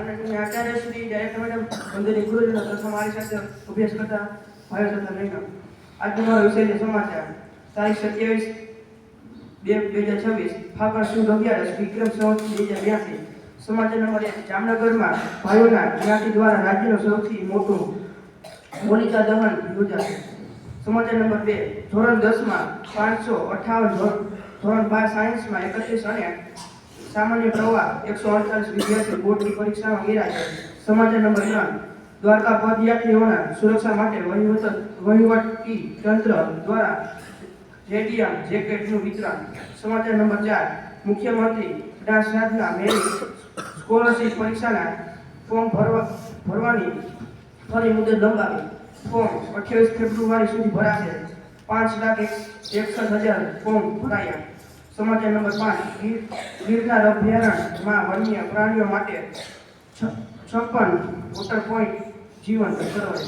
માનનીય Acharya Shri director madam, વંદનીય ગુરુજનો તથા મારી સાથે અભ્યાસ કરતા ભાઈઓ તથા બહેનો, આજનો મારો વિષય છે સમાચાર. તારીખ 27/2/2026 ફાગણ સુદ 11 વિક્રમ સંવત 2082. સમાચાર નંબર 1. જામનગરમાં ભાઈઓના જ્ઞાતિ દ્વારા રાજ્યનું સૌથી મોટું હોલિકા દહન યોજાશે. સમાચાર નંબર 2. ધોરણ 10માં 558, ધોરણ 12 સાયન્સમાં 31 અને સામાન્ય પ્રવાહ 148 વિદ્યાર્થીઓ બોર્ડની પરીક્ષામાં ગેરહાજર. સમાચાર નંબર 3. દ્વારકા પદયાત્રીઓના સુરક્ષા માટે વહીવટી તંત્ર દ્વારા જેડીએમ જેકેટનું વિતરણ. સમાચાર નંબર 4. મુખ્યમંત્રી ડાસરાજના મેરિટ સ્કોલરશીપ પરીક્ષાના ફોર્મ ભરવાની ફરી મુદત લંબાવી. ફોર્મ 28 ફેબ્રુઆરી સુધી ભરાશે. 5,61,000 ફોર્મ ભરાયા. સમાચાર નંબર 5. ગિરનાર અભયારણ્યમાં વન્ય પ્રાણીઓ માટે 56 વોટર પોઈન્ટ જીવંત કરવાય.